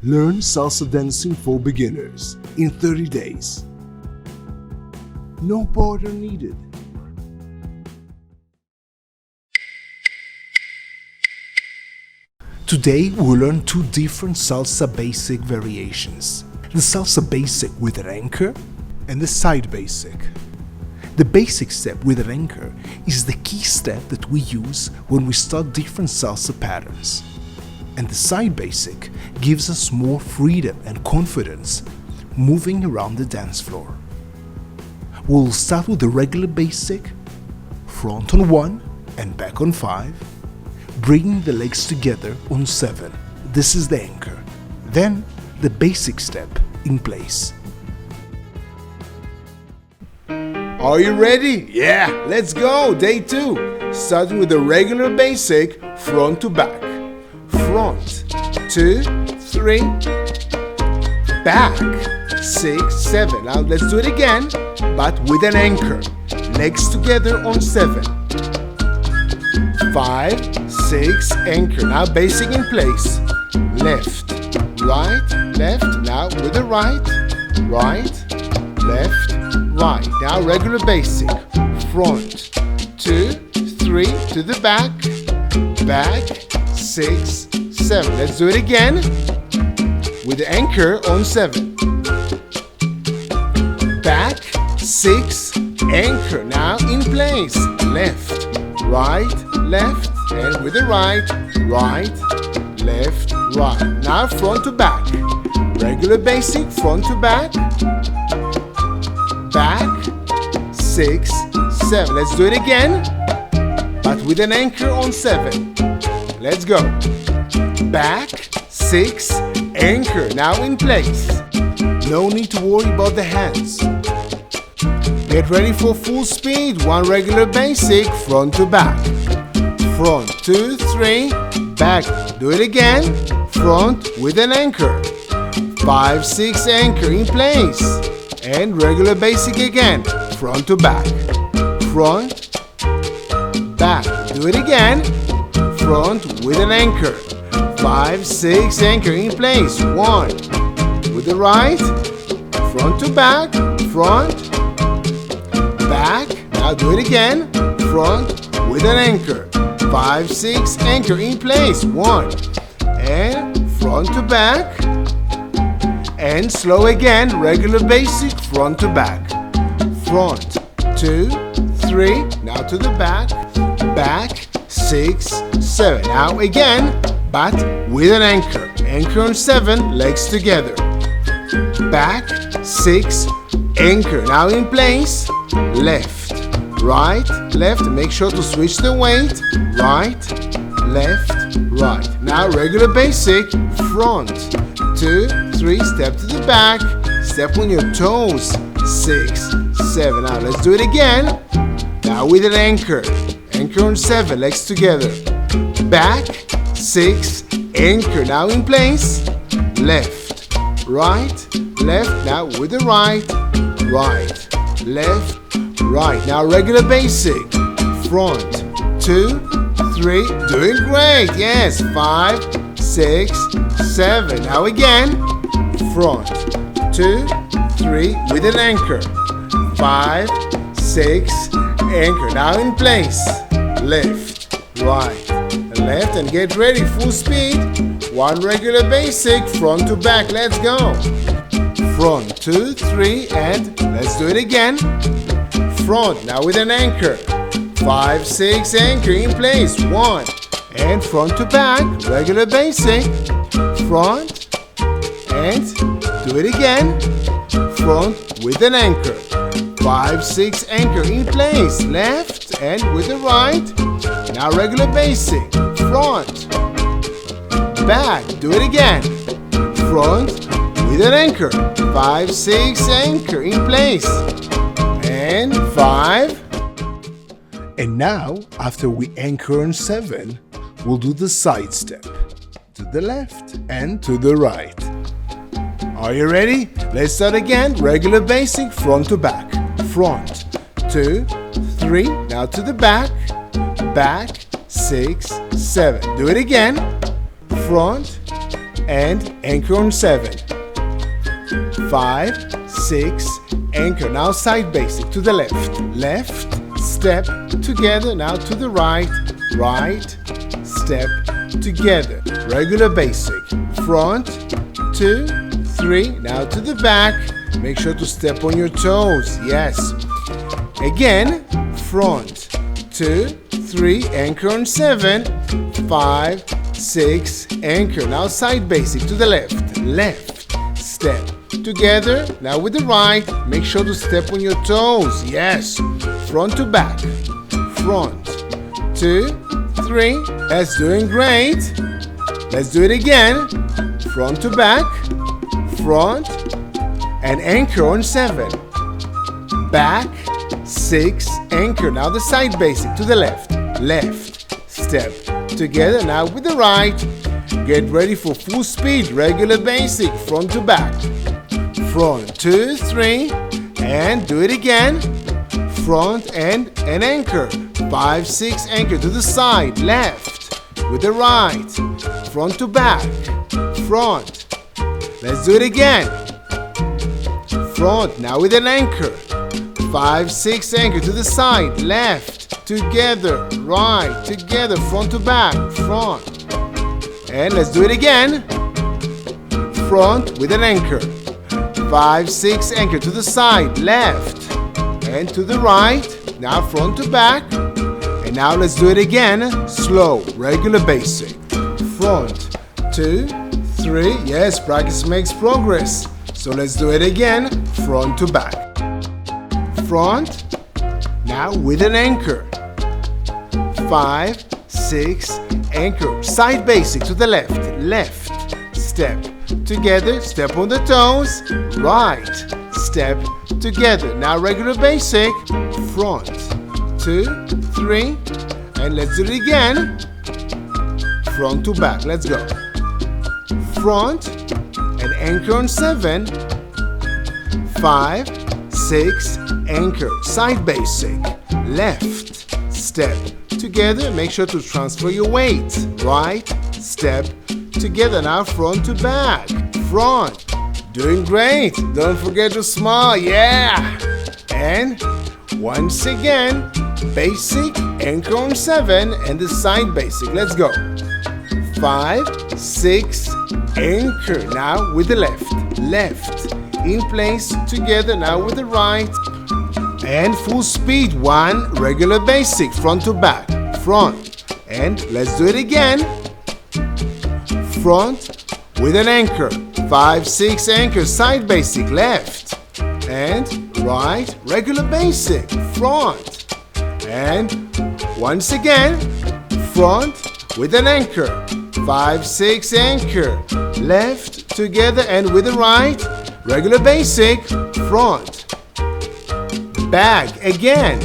Learn salsa dancing for beginners in 30 days. No partner needed. Today we'll learn two different salsa basic variations. The salsa basic with an anchor and the side basic. The basic step with an anchor is the key step that we use when we start different salsa patterns. And the side basic gives us more freedom and confidence moving around the dance floor. We'll start with the regular basic, front on 1 and back on 5, bringing the legs together on 7. This is the anchor. Then the basic step in place. Are you ready? Yeah, let's go! Day 2. Starting with the regular basic, front to back. Front, 2, 3, back, 6, 7. Now let's do it again, but with an anchor. Legs together on 7. 5, 6, anchor. Now basic in place. Left, right, left. Now with the right, left, right. Now regular basic. Front, 2, 3 to the back, 6, 7. Let's do it again with the anchor on 7. Back, 6, anchor. Now in place. Left, right, left, and with the right, left, right. Now front to back. Regular basic, front to back, 6, 7. Let's do it again, but with an anchor on 7. Let's go. Back, 6, anchor. Now in place. No need to worry about the hands. Get ready for full speed. 1 regular basic, front to back. Front, 2, 3, back. Do it again. Front with an anchor. 5, 6, anchor in place. And regular basic again. Front to back. Front, back. Do it again. Front with an anchor. 5, 6, anchor in place. 1 with the right. Front to back. Front, back. Now do it again. Front with an anchor. 5, 6, anchor in place. 1 and front to back. And slow again. Regular basic. Front to back. Front, 2, 3. Now to the back. 6, 7. Now again, but with an anchor. Anchor on 7, legs together. Back, 6, anchor. Now in place. Left, right, left. Make sure to switch the weight. Right, left, right. Now regular basic. Front, 2, 3. Step to the back. Step on your toes. 6, 7. Now let's do it again. Now with an anchor. Anchor on 7, legs together. Back, 6, anchor. Now in place. Left, right, left. Now with the right, left, right. Now regular basic. Front, 2, 3. Doing great. Yes. 5, 6, 7. Now again. Front, 2, 3 with an anchor. 5, 6, anchor. Now in place. Left, right, left, and get ready. Full speed. 1 regular basic, front to back. Let's go. Front, 2, 3, and let's do it again. Front, now with an anchor. 5, 6, anchor in place. 1 and front to back. Regular basic. Front and do it again. Front with an anchor. 5, 6, anchor in place. Left and with the right. Now regular basic. Front, back. Do it again. Front with an anchor. 5, 6, anchor in place. And 5. And now, after we anchor on 7, we'll do the side step. To the left and to the right. Are you ready? Let's start again. Regular basic, front to back. Front, 2, 3. Now to the back. 6, 7. Do it again. Front and anchor on 7. 5, 6, anchor. Now side basic to the left. Left, step, together. Now to the right. Right, step, together. Regular basic. Front, 2, 3. Now to the back. Make sure to step on your toes. Yes. Again, front, 2, 3, anchor on 7. 5, 6, anchor. Now side basic to the left. Left, step, together. Now with the right, make sure to step on your toes. Yes. Front to back. Front, 2, 3. That's doing great. Let's do it again. Front to back. Front. And anchor on 7. Back. 6. Anchor. Now the side basic to the left. Left. Step. Together. Now with the right. Get ready for full speed. Regular basic. Front to back. Front. 2, 3. And do it again. Front and anchor. 5, 6, anchor to the side. Left. With the right. Front to back. Front. Let's do it again. Front. Now with an anchor. 5, 6, anchor to the side. Left. Together. Right. Together. Front to back. Front. And let's do it again. Front with an anchor. 5, 6, anchor to the side. Left. And to the right. Now front to back. And now let's do it again. Slow. Regular basic. Front. 2, 3. Yes, practice makes progress. So let's do it again. Front to back. Front. Now with an anchor. 5, 6, anchor. Side basic to the left. Left. Step. Together. Step on the toes. Right. Step. Together. Now regular basic. Front. 2, 3. And let's do it again. Front to back. Let's go. Front. And anchor on 7. 5, 6, anchor. Side basic. Left. Step. Together. Make sure to transfer your weight. Right. Step. Together. Now front to back. Front. Doing great. Don't forget to smile. Yeah. And once again, basic, anchor on 7, and the side basic. Let's go. 5, 6, anchor. Now with the left. Left. In place. Together. Now with the right. And full speed. 1, regular basic. Front to back. Front. And let's do it again. Front with an anchor. 5, 6, anchor. Side basic. Left. And right. Regular basic. Front. And once again. Front with an anchor. 5, 6, anchor. Left. Together. And with the right. Regular basic. Front. Back again.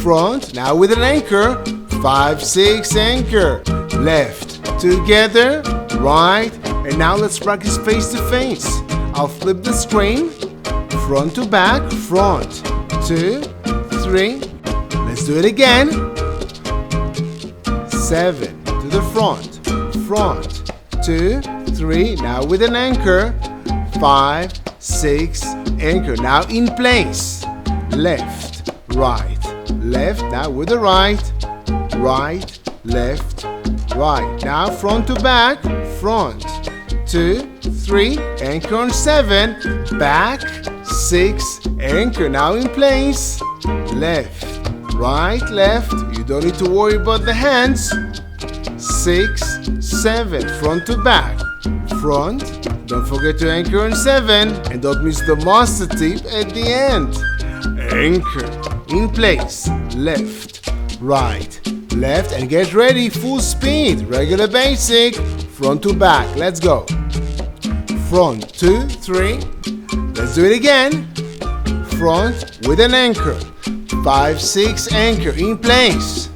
Front. Now with an anchor. 5, 6, anchor. Left. Together. Right. And now let's practice face to face. I'll flip the screen. Front to back. Front. 2, 3. Let's do it again. 7 to the front. Front. 2, 3. Now with an anchor. 5, 6, anchor. Now in place. Left. Right. Left. Now with the right. Right. Left. Right. Now front to back. Front. 2, 3. Anchor on 7. Back. 6. Anchor. Now in place. Left. Right. Left. You don't need to worry about the hands. 6, 7. Front to back. Front. Don't forget to anchor on 7. And don't miss the master tip at the end. Anchor. In place. Left. Right. Left. And get ready. Full speed. Regular basic. Front to back. Let's go. Front. 2, 3. Let's do it again. Front with an anchor. 5, 6, anchor. In place.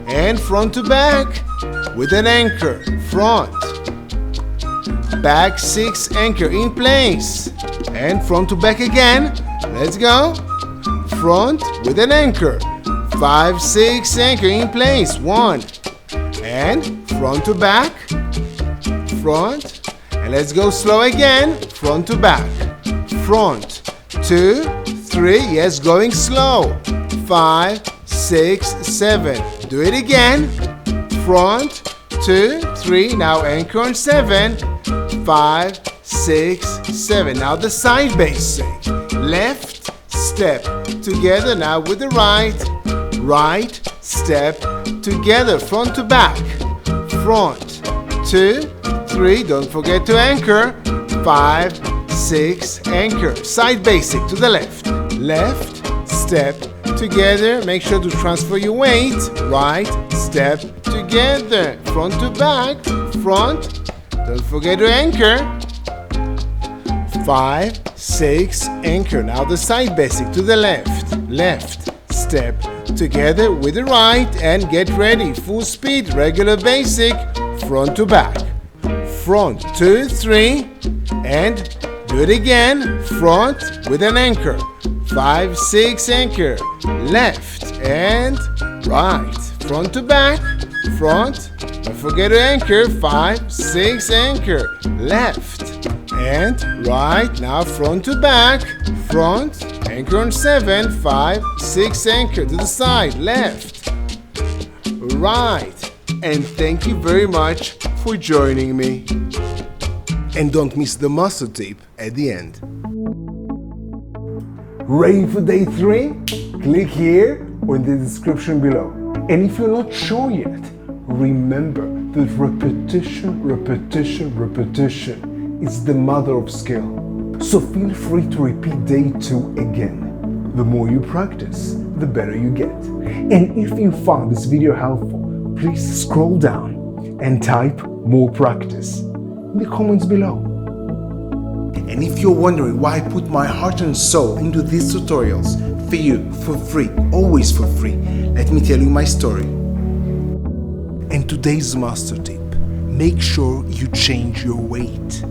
And front to back with an anchor. Front. Back 6, anchor. In place. And front to back again. Let's go. Front with an anchor. 5, 6, anchor. In place. 1. And front to back. Front. And let's go slow again, front to back. Front, 2, 3, yes, going slow. 5, 6, 7. Do it again. Front, 2, 3, now anchor on 7. 5, 6, 7. Now the side basic. Left step together now with the right. Right step together, front to back. Front, 2, 3, don't forget to anchor. 5, 6, anchor. Side basic to the left. Left step together. Make sure to transfer your weight. Right step together. Front to back. Front. Don't forget to anchor. 5, 6, anchor. Now the side basic to the left. Left step together with the right and get ready. Full speed, regular basic. Front to back. Front, 2, 3, and do it again. Front with an anchor. 5, 6, anchor. Left and right. Front to back. Front. Don't forget to anchor. 5, 6, anchor. Left and right. Now front to back. Front. Anchor on 7. 5, 6, anchor to the side. Left. Right. And thank you very much for joining me. And don't miss the muscle tape at the end. Ready for day 3? Click here or in the description below. And if you're not sure yet, remember that repetition is the mother of skill. So feel free to repeat day 2 again. The more you practice, the better you get. And if you found this video helpful, please scroll down and type more practice in the comments below. And if you're wondering why I put my heart and soul into these tutorials for you, for free, always for free, let me tell you my story. And today's master tip: make sure you change your weight.